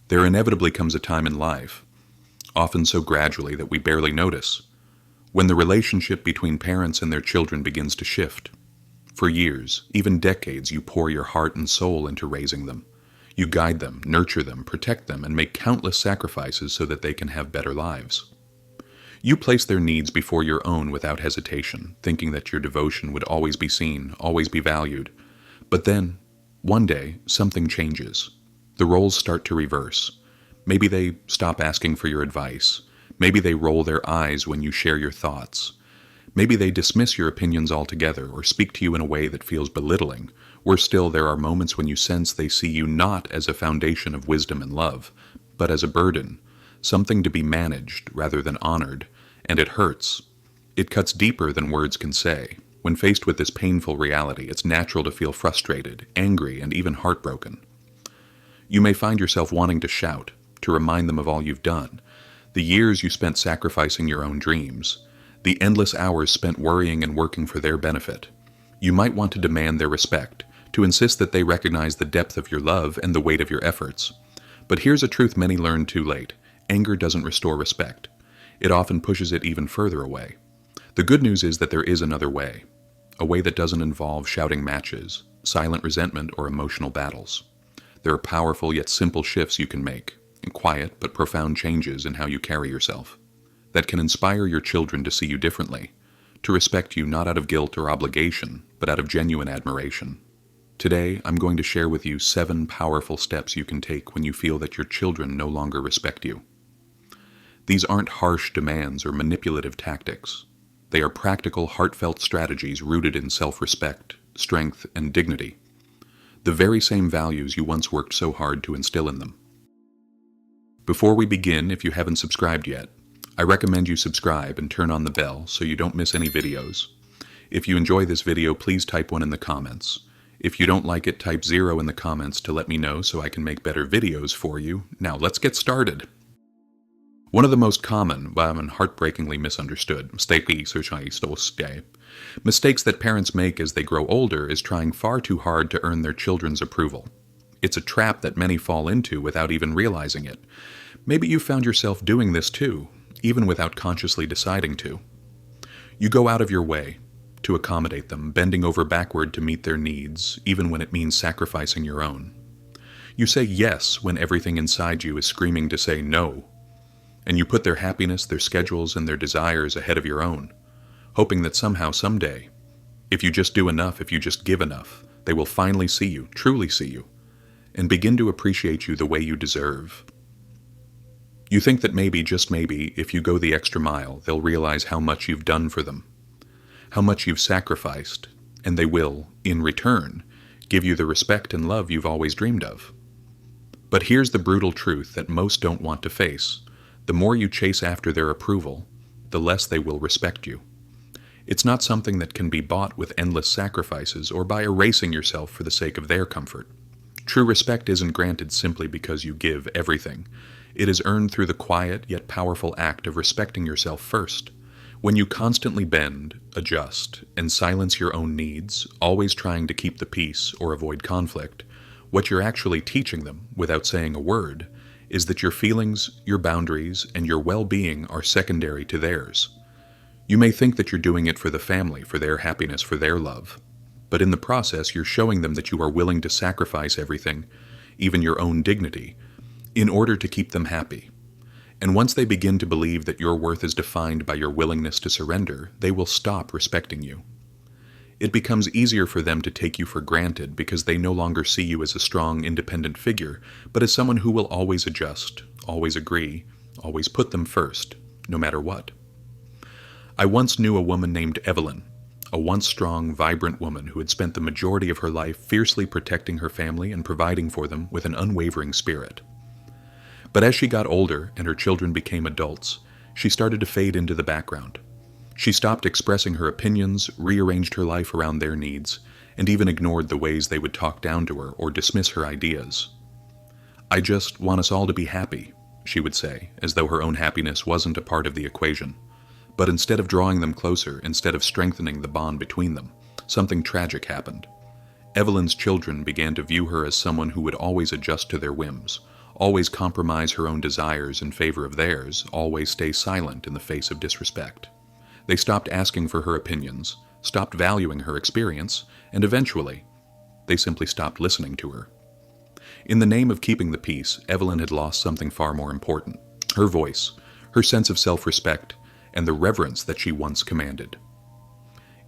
There inevitably comes a time in life, often so gradually that we barely notice, when the relationship between parents and their children begins to shift. For years, even decades, you pour your heart and soul into raising them. You guide them, nurture them, protect them, and make countless sacrifices so that they can have better lives. You place their needs before your own without hesitation, thinking that your devotion would always be seen, always be valued. But then, one day, something changes. The roles start to reverse. Maybe they stop asking for your advice. Maybe they roll their eyes when you share your thoughts. Maybe they dismiss your opinions altogether or speak to you in a way that feels belittling. Worse still, there are moments when you sense they see you not as a foundation of wisdom and love, but as a burden, something to be managed rather than honored, and it hurts. It cuts deeper than words can say. When faced with this painful reality, it's natural to feel frustrated, angry, and even heartbroken. You may find yourself wanting to shout, to remind them of all you've done, the years you spent sacrificing your own dreams, the endless hours spent worrying and working for their benefit. You might want to demand their respect, to insist that they recognize the depth of your love and the weight of your efforts. But here's a truth many learn too late. Anger doesn't restore respect. It often pushes it even further away. The good news is that there is another way, a way that doesn't involve shouting matches, silent resentment, or emotional battles. There are powerful yet simple shifts you can make, and quiet but profound changes in how you carry yourself, that can inspire your children to see you differently, to respect you not out of guilt or obligation, but out of genuine admiration. Today, I'm going to share with you 7 powerful steps you can take when you feel that your children no longer respect you. These aren't harsh demands or manipulative tactics. They are practical, heartfelt strategies rooted in self-respect, strength, and dignity. The very same values you once worked so hard to instill in them. Before we begin, if you haven't subscribed yet, I recommend you subscribe and turn on the bell so you don't miss any videos. If you enjoy this video, please type 1 in the comments. If you don't like it, type 0 in the comments to let me know so I can make better videos for you. Now, let's get started. One of the most common, and heartbreakingly misunderstood, mistakes that parents make as they grow older is trying far too hard to earn their children's approval. It's a trap that many fall into without even realizing it. Maybe you found yourself doing this too, even without consciously deciding to. You go out of your way to accommodate them, bending over backward to meet their needs, even when it means sacrificing your own. You say yes when everything inside you is screaming to say no, and you put their happiness, their schedules, and their desires ahead of your own, hoping that somehow, someday, if you just do enough, if you just give enough, they will finally see you, truly see you, and begin to appreciate you the way you deserve. You think that maybe, just maybe, if you go the extra mile, they'll realize how much you've done for them, how much you've sacrificed, and they will, in return, give you the respect and love you've always dreamed of. But here's the brutal truth that most don't want to face. The more you chase after their approval, the less they will respect you. It's not something that can be bought with endless sacrifices or by erasing yourself for the sake of their comfort. True respect isn't granted simply because you give everything. It is earned through the quiet yet powerful act of respecting yourself first. When you constantly bend, adjust, and silence your own needs, always trying to keep the peace or avoid conflict, what you're actually teaching them, without saying a word, is that your feelings, your boundaries, and your well-being are secondary to theirs. You may think that you're doing it for the family, for their happiness, for their love. But in the process, you're showing them that you are willing to sacrifice everything, even your own dignity, in order to keep them happy. And once they begin to believe that your worth is defined by your willingness to surrender, they will stop respecting you. It becomes easier for them to take you for granted because they no longer see you as a strong, independent figure, but as someone who will always adjust, always agree, always put them first, no matter what. I once knew a woman named Evelyn, a once strong, vibrant woman who had spent the majority of her life fiercely protecting her family and providing for them with an unwavering spirit. But as she got older and her children became adults, she started to fade into the background. She stopped expressing her opinions, rearranged her life around their needs, and even ignored the ways they would talk down to her or dismiss her ideas. "I just want us all to be happy," she would say, as though her own happiness wasn't a part of the equation. But instead of drawing them closer, instead of strengthening the bond between them, something tragic happened. Evelyn's children began to view her as someone who would always adjust to their whims, always compromise her own desires in favor of theirs, always stay silent in the face of disrespect. They stopped asking for her opinions, stopped valuing her experience, and eventually, they simply stopped listening to her. In the name of keeping the peace, Evelyn had lost something far more important: her voice, her sense of self-respect, and the reverence that she once commanded.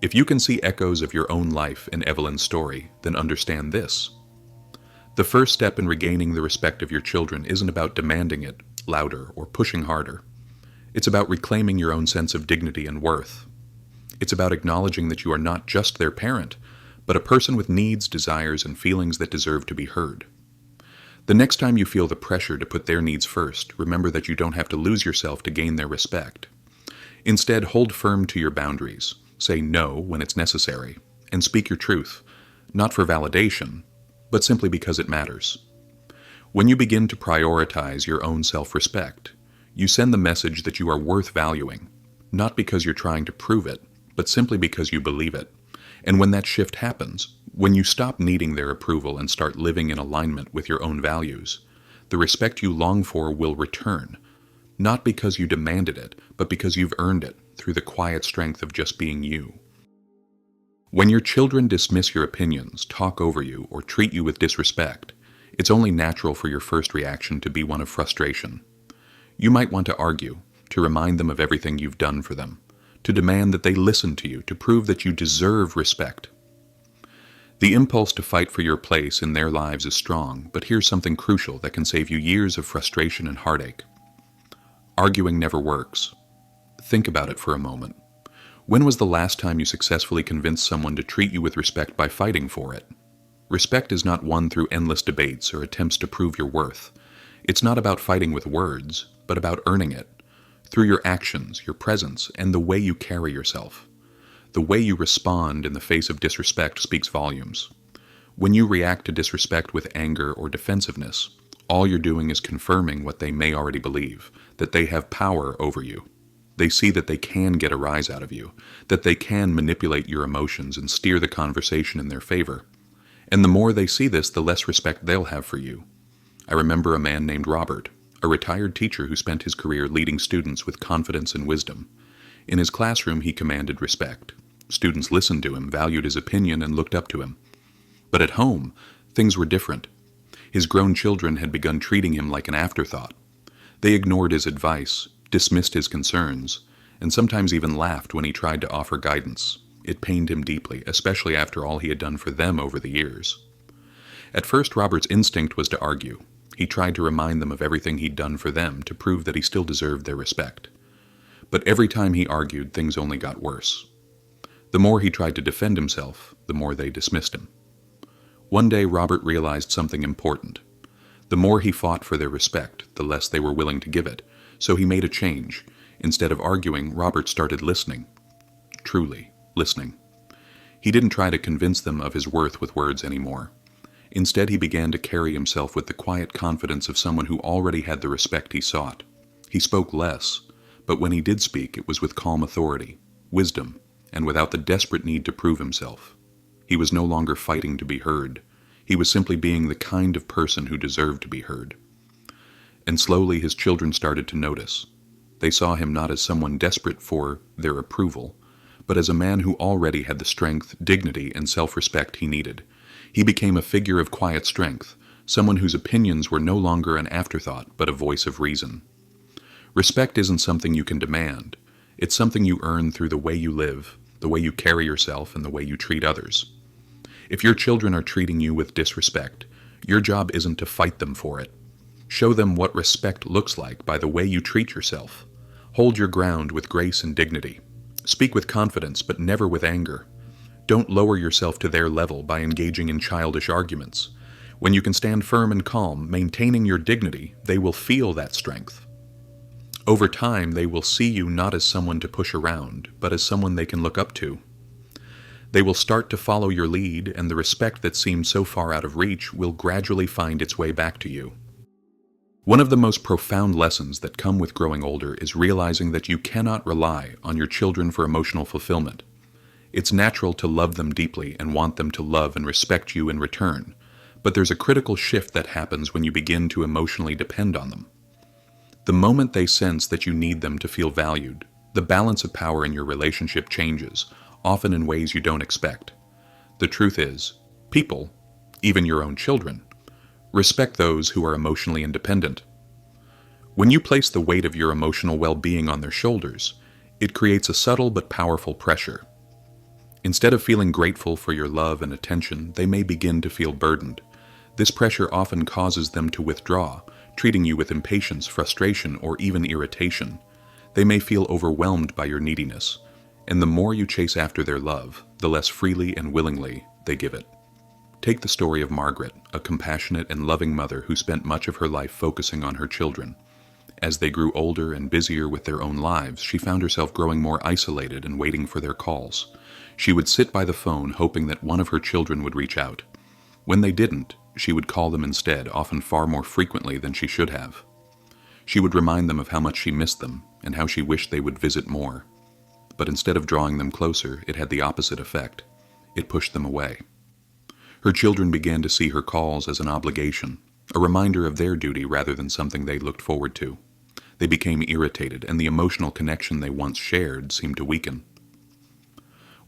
If you can see echoes of your own life in Evelyn's story, then understand this. The first step in regaining the respect of your children isn't about demanding it louder or pushing harder. It's about reclaiming your own sense of dignity and worth. It's about acknowledging that you are not just their parent, but a person with needs, desires, and feelings that deserve to be heard. The next time you feel the pressure to put their needs first, remember that you don't have to lose yourself to gain their respect. Instead, hold firm to your boundaries, say no when it's necessary, and speak your truth, not for validation, but simply because it matters. When you begin to prioritize your own self-respect, you send the message that you are worth valuing, not because you're trying to prove it, but simply because you believe it. And when that shift happens, when you stop needing their approval and start living in alignment with your own values, the respect you long for will return, not because you demanded it, but because you've earned it through the quiet strength of just being you. When your children dismiss your opinions, talk over you, or treat you with disrespect, it's only natural for your first reaction to be one of frustration. You might want to argue, to remind them of everything you've done for them, to demand that they listen to you, to prove that you deserve respect. The impulse to fight for your place in their lives is strong, but here's something crucial that can save you years of frustration and heartache. Arguing never works. Think about it for a moment. When was the last time you successfully convinced someone to treat you with respect by fighting for it? Respect is not won through endless debates or attempts to prove your worth. It's not about fighting with words, but about earning it, through your actions, your presence, and the way you carry yourself. The way you respond in the face of disrespect speaks volumes. When you react to disrespect with anger or defensiveness, all you're doing is confirming what they may already believe, that they have power over you. They see that they can get a rise out of you, that they can manipulate your emotions and steer the conversation in their favor. And the more they see this, the less respect they'll have for you. I remember a man named Robert, a retired teacher who spent his career leading students with confidence and wisdom. In his classroom, he commanded respect. Students listened to him, valued his opinion, and looked up to him. But at home, things were different. His grown children had begun treating him like an afterthought. They ignored his advice, dismissed his concerns, and sometimes even laughed when he tried to offer guidance. It pained him deeply, especially after all he had done for them over the years. At first, Robert's instinct was to argue. He tried to remind them of everything he'd done for them to prove that he still deserved their respect. But every time he argued, things only got worse. The more he tried to defend himself, the more they dismissed him. One day, Robert realized something important. The more he fought for their respect, the less they were willing to give it. So he made a change. Instead of arguing, Robert started listening. Truly listening. He didn't try to convince them of his worth with words anymore. Instead, he began to carry himself with the quiet confidence of someone who already had the respect he sought. He spoke less, but when he did speak, it was with calm authority, wisdom, and without the desperate need to prove himself. He was no longer fighting to be heard. He was simply being the kind of person who deserved to be heard. And slowly his children started to notice. They saw him not as someone desperate for their approval, but as a man who already had the strength, dignity, and self-respect he needed. He became a figure of quiet strength, someone whose opinions were no longer an afterthought, but a voice of reason. Respect isn't something you can demand. It's something you earn through the way you live, the way you carry yourself, and the way you treat others. If your children are treating you with disrespect, your job isn't to fight them for it. Show them what respect looks like by the way you treat yourself. Hold your ground with grace and dignity. Speak with confidence, but never with anger. Don't lower yourself to their level by engaging in childish arguments. When you can stand firm and calm, maintaining your dignity, they will feel that strength. Over time, they will see you not as someone to push around, but as someone they can look up to. They will start to follow your lead, and the respect that seemed so far out of reach will gradually find its way back to you. One of the most profound lessons that come with growing older is realizing that you cannot rely on your children for emotional fulfillment. It's natural to love them deeply and want them to love and respect you in return, But there's a critical shift that happens when you begin to emotionally depend on them. The moment they sense that you need them to feel valued, the balance of power in your relationship changes, often in ways you don't expect. The truth is, people, even your own children, respect those who are emotionally independent. When you place the weight of your emotional well-being on their shoulders, it creates a subtle but powerful pressure. Instead of feeling grateful for your love and attention, they may begin to feel burdened. This pressure often causes them to withdraw, treating you with impatience, frustration, or even irritation. They may feel overwhelmed by your neediness, and the more you chase after their love, the less freely and willingly they give it. Take the story of Margaret, a compassionate and loving mother who spent much of her life focusing on her children. As they grew older and busier with their own lives, she found herself growing more isolated and waiting for their calls. She would sit by the phone hoping that one of her children would reach out. When they didn't, she would call them instead, often far more frequently than she should have. She would remind them of how much she missed them and how she wished they would visit more. But instead of drawing them closer, it had the opposite effect. It pushed them away. Her children began to see her calls as an obligation, a reminder of their duty rather than something they looked forward to. They became irritated, and the emotional connection they once shared seemed to weaken.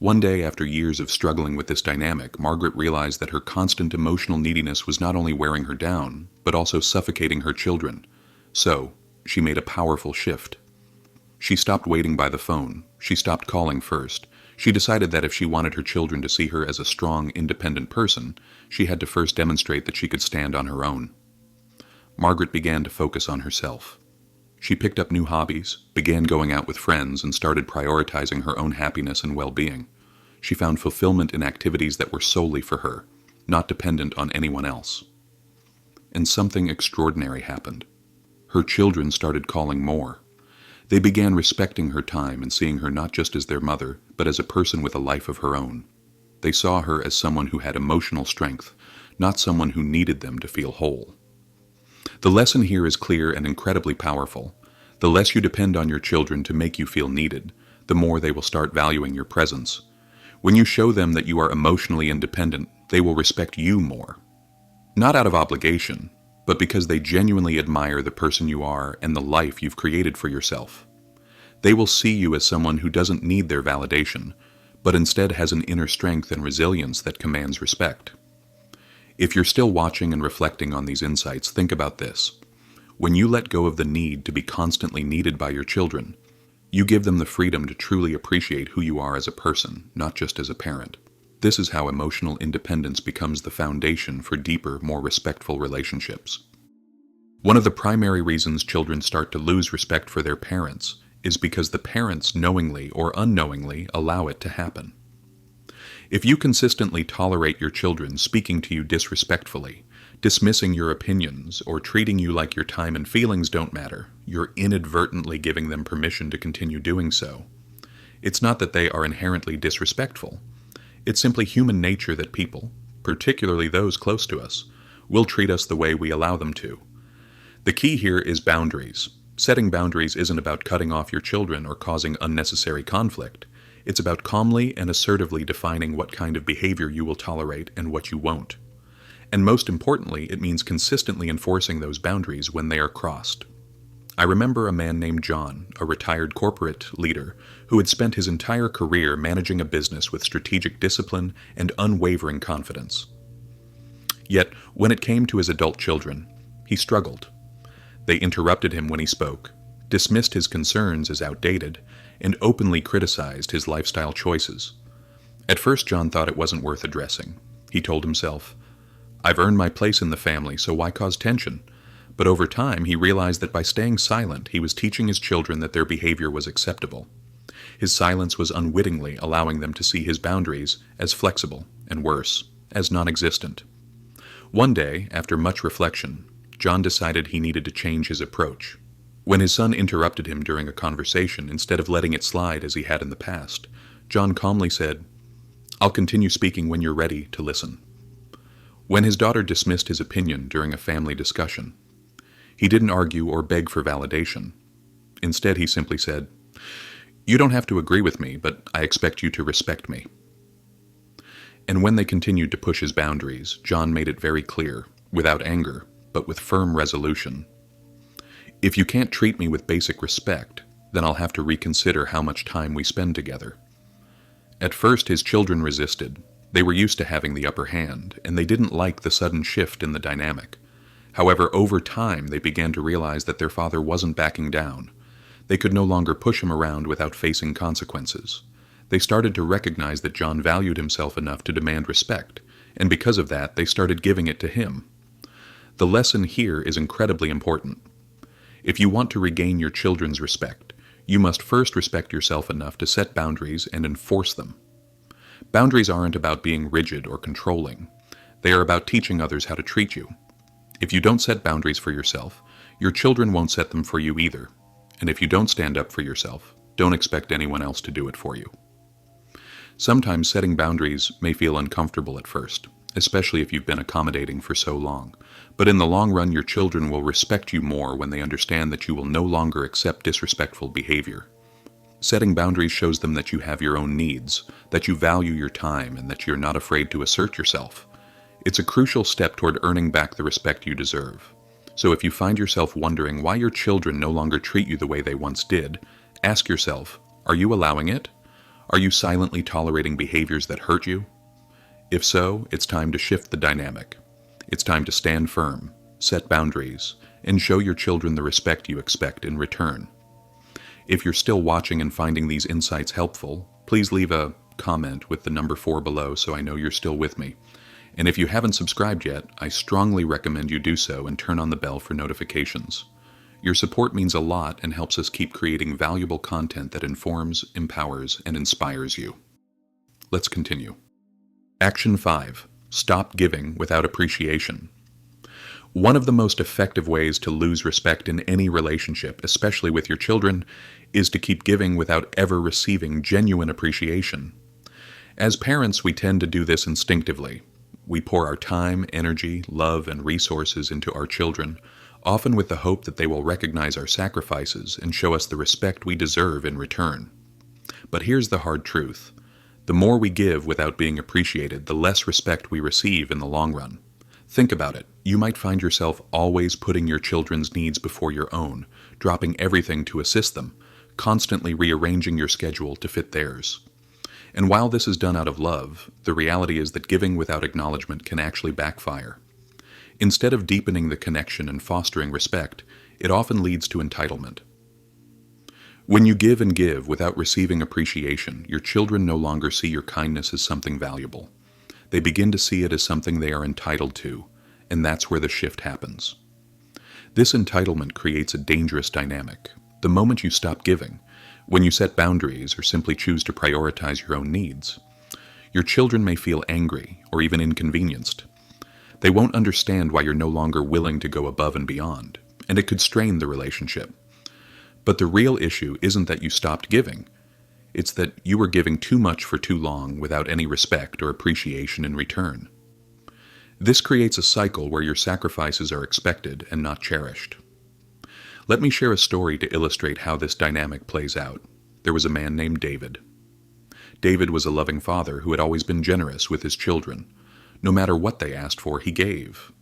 One day, after years of struggling with this dynamic, Margaret realized that her constant emotional neediness was not only wearing her down, but also suffocating her children. So, she made a powerful shift. She stopped waiting by the phone. She stopped calling first. She decided that if she wanted her children to see her as a strong, independent person, she had to first demonstrate that she could stand on her own. Margaret began to focus on herself. She picked up new hobbies, began going out with friends, and started prioritizing her own happiness and well-being. She found fulfillment in activities that were solely for her, not dependent on anyone else. And something extraordinary happened. Her children started calling more. They began respecting her time and seeing her not just as their mother, but as a person with a life of her own. They saw her as someone who had emotional strength, not someone who needed them to feel whole. The lesson here is clear and incredibly powerful. The less you depend on your children to make you feel needed, the more they will start valuing your presence. When you show them that you are emotionally independent, they will respect you more. Not out of obligation, but because they genuinely admire the person you are and the life you've created for yourself. They will see you as someone who doesn't need their validation, but instead has an inner strength and resilience that commands respect. If you're still watching and reflecting on these insights, think about this. When you let go of the need to be constantly needed by your children, you give them the freedom to truly appreciate who you are as a person, not just as a parent. This is how emotional independence becomes the foundation for deeper, more respectful relationships. One of the primary reasons children start to lose respect for their parents is because the parents knowingly or unknowingly allow it to happen. If you consistently tolerate your children speaking to you disrespectfully, dismissing your opinions, or treating you like your time and feelings don't matter, you're inadvertently giving them permission to continue doing so. It's not that they are inherently disrespectful. It's simply human nature that people, particularly those close to us, will treat us the way we allow them to. The key here is boundaries. Setting boundaries isn't about cutting off your children or causing unnecessary conflict. It's about calmly and assertively defining what kind of behavior you will tolerate and what you won't. And most importantly, it means consistently enforcing those boundaries when they are crossed. I remember a man named John, a retired corporate leader, who had spent his entire career managing a business with strategic discipline and unwavering confidence. Yet, when it came to his adult children, he struggled. They interrupted him when he spoke, dismissed his concerns as outdated, and openly criticized his lifestyle choices. At first, John thought it wasn't worth addressing. He told himself, "I've earned my place in the family, so why cause tension?" But over time, he realized that by staying silent, he was teaching his children that their behavior was acceptable. His silence was unwittingly allowing them to see his boundaries as flexible, and worse, as non-existent. One day, after much reflection, John decided he needed to change his approach. When his son interrupted him during a conversation, instead of letting it slide as he had in the past, John calmly said, "I'll continue speaking when you're ready to listen." When his daughter dismissed his opinion during a family discussion, he didn't argue or beg for validation. Instead, he simply said, "You don't have to agree with me, but I expect you to respect me." And when they continued to push his boundaries, John made it very clear, without anger, but with firm resolution. If you can't treat me with basic respect, then I'll have to reconsider how much time we spend together. At first, his children resisted. They were used to having the upper hand, and they didn't like the sudden shift in the dynamic. However, over time, they began to realize that their father wasn't backing down. They could no longer push him around without facing consequences. They started to recognize that John valued himself enough to demand respect, and because of that, they started giving it to him. The lesson here is incredibly important. If you want to regain your children's respect, you must first respect yourself enough to set boundaries and enforce them. Boundaries aren't about being rigid or controlling. They are about teaching others how to treat you. If you don't set boundaries for yourself, your children won't set them for you either. And if you don't stand up for yourself, don't expect anyone else to do it for you. Sometimes setting boundaries may feel uncomfortable at first, especially if you've been accommodating for so long. But in the long run, your children will respect you more when they understand that you will no longer accept disrespectful behavior. Setting boundaries shows them that you have your own needs, that you value your time, and that you're not afraid to assert yourself. It's a crucial step toward earning back the respect you deserve. So if you find yourself wondering why your children no longer treat you the way they once did, ask yourself, are you allowing it? Are you silently tolerating behaviors that hurt you? If so, it's time to shift the dynamic. It's time to stand firm, set boundaries, and show your children the respect you expect in return. If you're still watching and finding these insights helpful, please leave a comment with the number 4 below so I know you're still with me. And if you haven't subscribed yet, I strongly recommend you do so and turn on the bell for notifications. Your support means a lot and helps us keep creating valuable content that informs, empowers, and inspires you. Let's continue. Action 5. Stop giving without appreciation. One of the most effective ways to lose respect in any relationship, especially with your children, is to keep giving without ever receiving genuine appreciation. As parents, we tend to do this instinctively. We pour our time, energy, love, and resources into our children, often with the hope that they will recognize our sacrifices and show us the respect we deserve in return. But here's the hard truth. The more we give without being appreciated, the less respect we receive in the long run. Think about it. You might find yourself always putting your children's needs before your own, dropping everything to assist them, constantly rearranging your schedule to fit theirs. And while this is done out of love, the reality is that giving without acknowledgement can actually backfire. Instead of deepening the connection and fostering respect, it often leads to entitlement. When you give and give without receiving appreciation, your children no longer see your kindness as something valuable. They begin to see it as something they are entitled to, and that's where the shift happens. This entitlement creates a dangerous dynamic. The moment you stop giving, when you set boundaries or simply choose to prioritize your own needs, your children may feel angry or even inconvenienced. They won't understand why you're no longer willing to go above and beyond, and it could strain the relationship. But the real issue isn't that you stopped giving. It's that you were giving too much for too long without any respect or appreciation in return. This creates a cycle where your sacrifices are expected and not cherished. Let me share a story to illustrate how this dynamic plays out. There was a man named David. David was a loving father who had always been generous with his children. No matter what they asked for, he gave.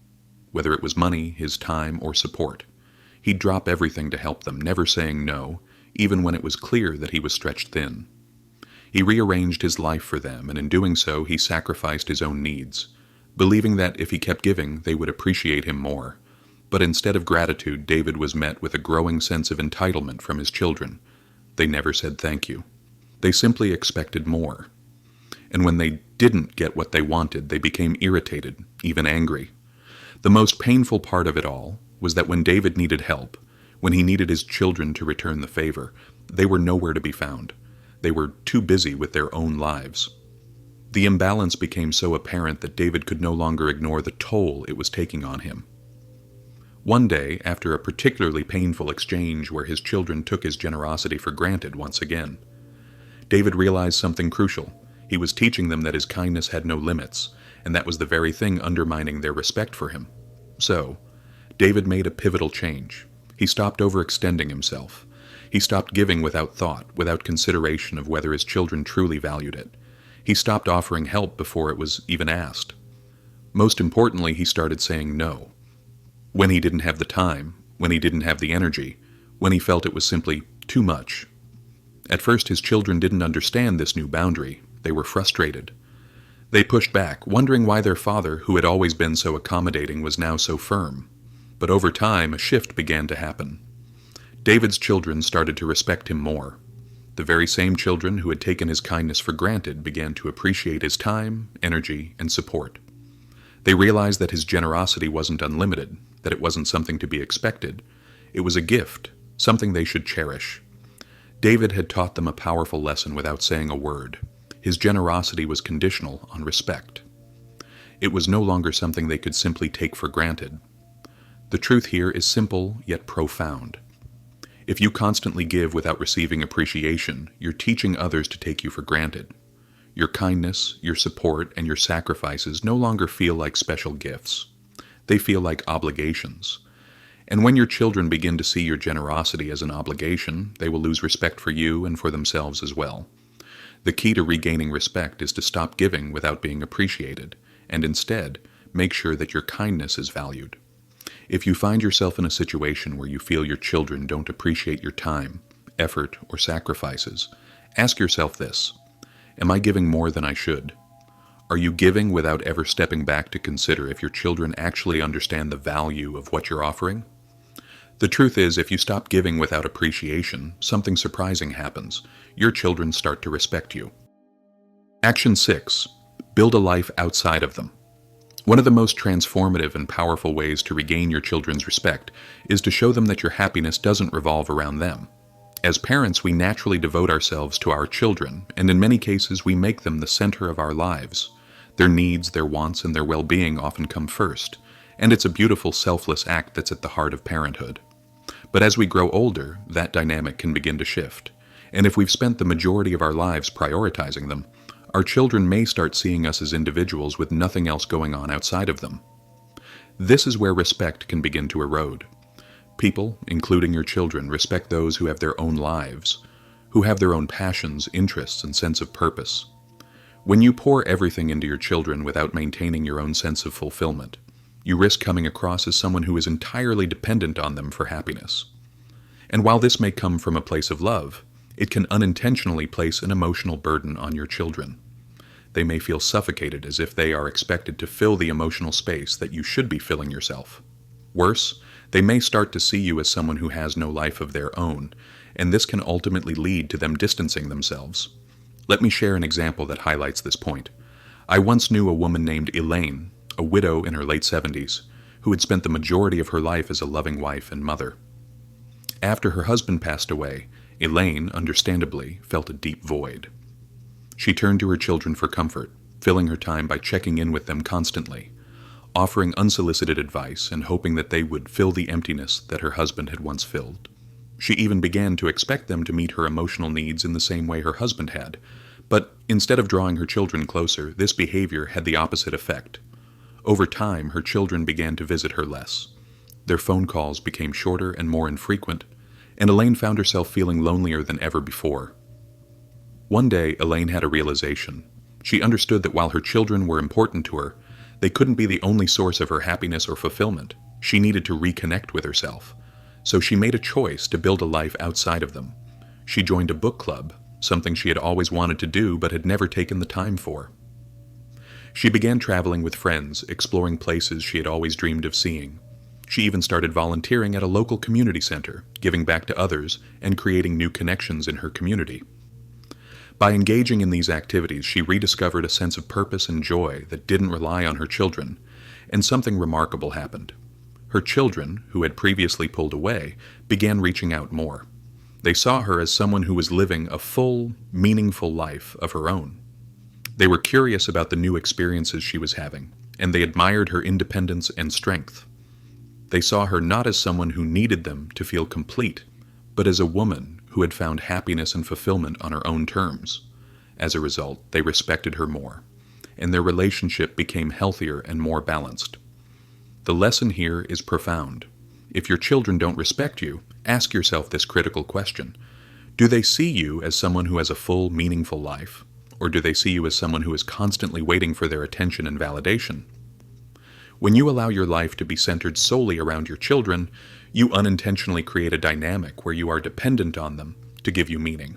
Whether it was money, his time, or support. He'd drop everything to help them, never saying no, even when it was clear that he was stretched thin. He rearranged his life for them, and in doing so, he sacrificed his own needs, believing that if he kept giving, they would appreciate him more. But instead of gratitude, David was met with a growing sense of entitlement from his children. They never said thank you. They simply expected more. And when they didn't get what they wanted, they became irritated, even angry. The most painful part of it all was that when David needed help, when he needed his children to return the favor, they were nowhere to be found. They were too busy with their own lives. The imbalance became so apparent that David could no longer ignore the toll it was taking on him. One day, after a particularly painful exchange where his children took his generosity for granted once again, David realized something crucial. He was teaching them that his kindness had no limits, and that was the very thing undermining their respect for him. So, David made a pivotal change. He stopped overextending himself. He stopped giving without thought, without consideration of whether his children truly valued it. He stopped offering help before it was even asked. Most importantly, he started saying no. When he didn't have the time, when he didn't have the energy, when he felt it was simply too much. At first, his children didn't understand this new boundary. They were frustrated. They pushed back, wondering why their father, who had always been so accommodating, was now so firm. But over time, a shift began to happen. David's children started to respect him more. The very same children who had taken his kindness for granted began to appreciate his time, energy, and support. They realized that his generosity wasn't unlimited, that it wasn't something to be expected. It was a gift, something they should cherish. David had taught them a powerful lesson without saying a word. His generosity was conditional on respect. It was no longer something they could simply take for granted. The truth here is simple yet profound. If you constantly give without receiving appreciation, you're teaching others to take you for granted. Your kindness, your support, and your sacrifices no longer feel like special gifts. They feel like obligations. And when your children begin to see your generosity as an obligation, they will lose respect for you and for themselves as well. The key to regaining respect is to stop giving without being appreciated, and instead, make sure that your kindness is valued. If you find yourself in a situation where you feel your children don't appreciate your time, effort, or sacrifices, ask yourself this: am I giving more than I should? Are you giving without ever stepping back to consider if your children actually understand the value of what you're offering? The truth is, if you stop giving without appreciation, something surprising happens. Your children start to respect you. Action 6. Build a life outside of them. One of the most transformative and powerful ways to regain your children's respect is to show them that your happiness doesn't revolve around them. As parents, we naturally devote ourselves to our children, and in many cases we make them the center of our lives. Their needs, their wants, and their well-being often come first, and it's a beautiful, selfless act that's at the heart of parenthood. But as we grow older, that dynamic can begin to shift, and if we've spent the majority of our lives prioritizing them, our children may start seeing us as individuals with nothing else going on outside of them. This is where respect can begin to erode. People, including your children, respect those who have their own lives, who have their own passions, interests, and sense of purpose. When you pour everything into your children without maintaining your own sense of fulfillment, you risk coming across as someone who is entirely dependent on them for happiness. And while this may come from a place of love, it can unintentionally place an emotional burden on your children. They may feel suffocated, as if they are expected to fill the emotional space that you should be filling yourself. Worse, they may start to see you as someone who has no life of their own, and this can ultimately lead to them distancing themselves. Let me share an example that highlights this point. I once knew a woman named Elaine, a widow in her late 70s, who had spent the majority of her life as a loving wife and mother. After her husband passed away, Elaine, understandably, felt a deep void. She turned to her children for comfort, filling her time by checking in with them constantly, offering unsolicited advice and hoping that they would fill the emptiness that her husband had once filled. She even began to expect them to meet her emotional needs in the same way her husband had, but instead of drawing her children closer, this behavior had the opposite effect. Over time, her children began to visit her less. Their phone calls became shorter and more infrequent, and Elaine found herself feeling lonelier than ever before. One day, Elaine had a realization. She understood that while her children were important to her, they couldn't be the only source of her happiness or fulfillment. She needed to reconnect with herself. So she made a choice to build a life outside of them. She joined a book club, something she had always wanted to do but had never taken the time for. She began traveling with friends, exploring places she had always dreamed of seeing. She even started volunteering at a local community center, giving back to others, and creating new connections in her community. By engaging in these activities, she rediscovered a sense of purpose and joy that didn't rely on her children, and something remarkable happened. Her children, who had previously pulled away, began reaching out more. They saw her as someone who was living a full, meaningful life of her own. They were curious about the new experiences she was having, and they admired her independence and strength. They saw her not as someone who needed them to feel complete, but as a woman who had found happiness and fulfillment on her own terms. As a result, they respected her more, and their relationship became healthier and more balanced. The lesson here is profound. If your children don't respect you, ask yourself this critical question. Do they see you as someone who has a full, meaningful life? Or do they see you as someone who is constantly waiting for their attention and validation? When you allow your life to be centered solely around your children, you unintentionally create a dynamic where you are dependent on them to give you meaning.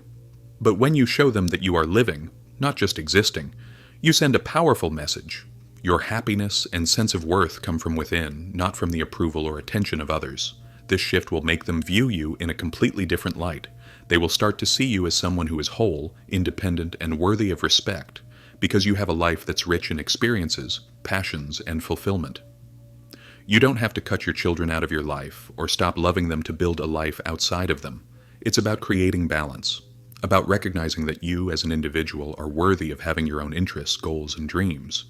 But when you show them that you are living, not just existing, you send a powerful message. Your happiness and sense of worth come from within, not from the approval or attention of others. This shift will make them view you in a completely different light. They will start to see you as someone who is whole, independent, and worthy of respect, because you have a life that's rich in experiences, passions, and fulfillment. You don't have to cut your children out of your life or stop loving them to build a life outside of them. It's about creating balance, about recognizing that you as an individual are worthy of having your own interests, goals, and dreams.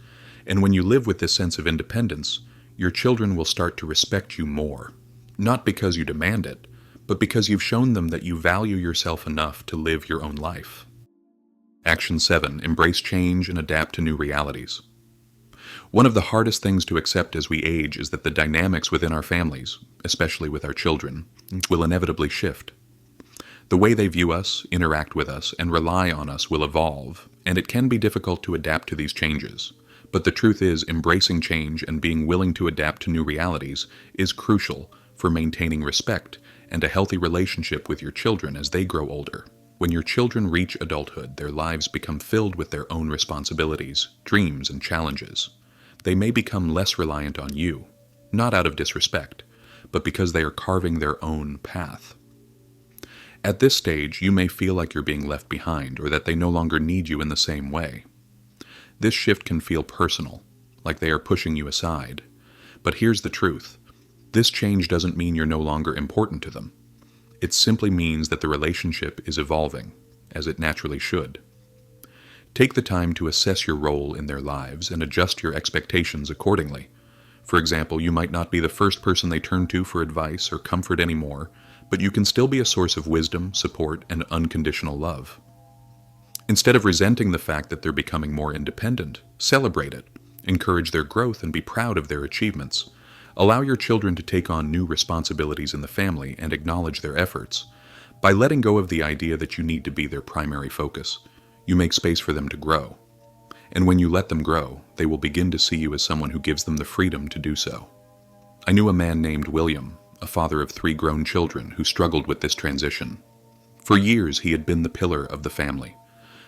And when you live with this sense of independence, your children will start to respect you more, not because you demand it, but because you've shown them that you value yourself enough to live your own life. Action 7. Embrace change and adapt to new realities. One of the hardest things to accept as we age is that the dynamics within our families, especially with our children, will inevitably shift. The way they view us, interact with us, and rely on us will evolve, and it can be difficult to adapt to these changes. But the truth is, embracing change and being willing to adapt to new realities is crucial for maintaining respect and a healthy relationship with your children as they grow older. When your children reach adulthood, their lives become filled with their own responsibilities, dreams, and challenges. They may become less reliant on you, not out of disrespect, but because they are carving their own path. At this stage, you may feel like you're being left behind or that they no longer need you in the same way. This shift can feel personal, like they are pushing you aside. But here's the truth. This change doesn't mean you're no longer important to them. It simply means that the relationship is evolving, as it naturally should. Take the time to assess your role in their lives and adjust your expectations accordingly. For example, you might not be the first person they turn to for advice or comfort anymore, but you can still be a source of wisdom, support, and unconditional love. Instead of resenting the fact that they're becoming more independent, celebrate it, encourage their growth, and be proud of their achievements. Allow your children to take on new responsibilities in the family and acknowledge their efforts. By letting go of the idea that you need to be their primary focus, you make space for them to grow. And when you let them grow, they will begin to see you as someone who gives them the freedom to do so. I knew a man named William, a father of 3 grown children, who struggled with this transition. For years, he had been the pillar of the family,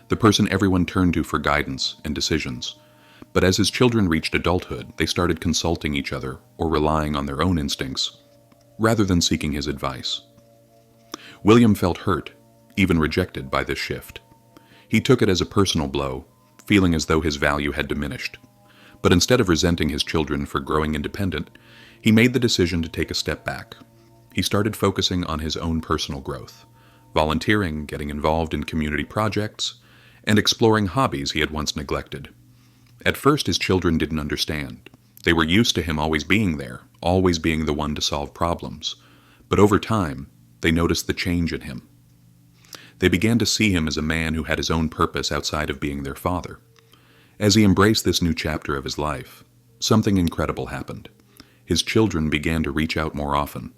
the person everyone turned to for guidance and decisions. But as his children reached adulthood, they started consulting each other or relying on their own instincts, rather than seeking his advice. William felt hurt, even rejected by this shift. He took it as a personal blow, feeling as though his value had diminished. But instead of resenting his children for growing independent, he made the decision to take a step back. He started focusing on his own personal growth, volunteering, getting involved in community projects, and exploring hobbies he had once neglected. At first, his children didn't understand. They were used to him always being there, always being the one to solve problems. But over time, they noticed the change in him. They began to see him as a man who had his own purpose outside of being their father. As he embraced this new chapter of his life, something incredible happened. His children began to reach out more often.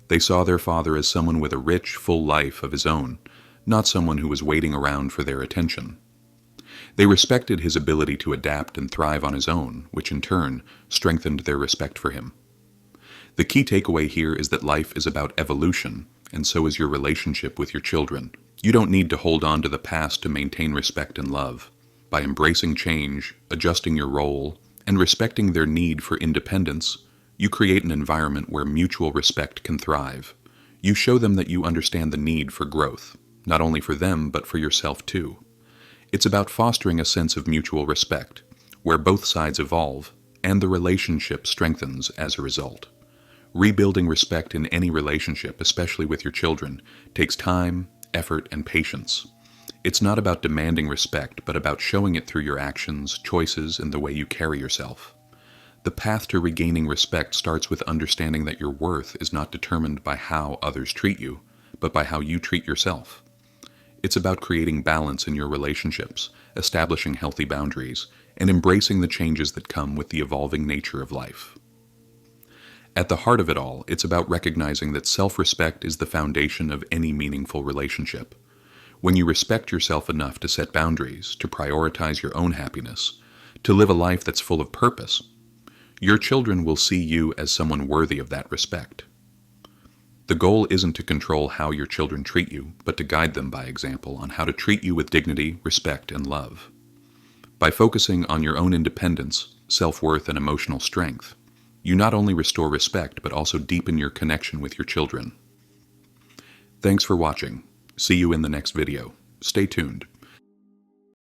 They saw their father as someone with a rich, full life of his own, not someone who was waiting around for their attention. They respected his ability to adapt and thrive on his own, which in turn strengthened their respect for him. The key takeaway here is that life is about evolution, and so is your relationship with your children. You don't need to hold on to the past to maintain respect and love. By embracing change, adjusting your role, and respecting their need for independence, you create an environment where mutual respect can thrive. You show them that you understand the need for growth, not only for them, but for yourself too. It's about fostering a sense of mutual respect, where both sides evolve, and the relationship strengthens as a result. Rebuilding respect in any relationship, especially with your children, takes time, effort, and patience. It's not about demanding respect, but about showing it through your actions, choices, and the way you carry yourself. The path to regaining respect starts with understanding that your worth is not determined by how others treat you, but by how you treat yourself. It's about creating balance in your relationships, establishing healthy boundaries, and embracing the changes that come with the evolving nature of life. At the heart of it all, it's about recognizing that self-respect is the foundation of any meaningful relationship. When you respect yourself enough to set boundaries, to prioritize your own happiness, to live a life that's full of purpose, your children will see you as someone worthy of that respect. The goal isn't to control how your children treat you, but to guide them by example on how to treat you with dignity, respect, and love. By focusing on your own independence, self-worth, and emotional strength, you not only restore respect, but also deepen your connection with your children. Thanks for watching. See you in the next video. Stay tuned.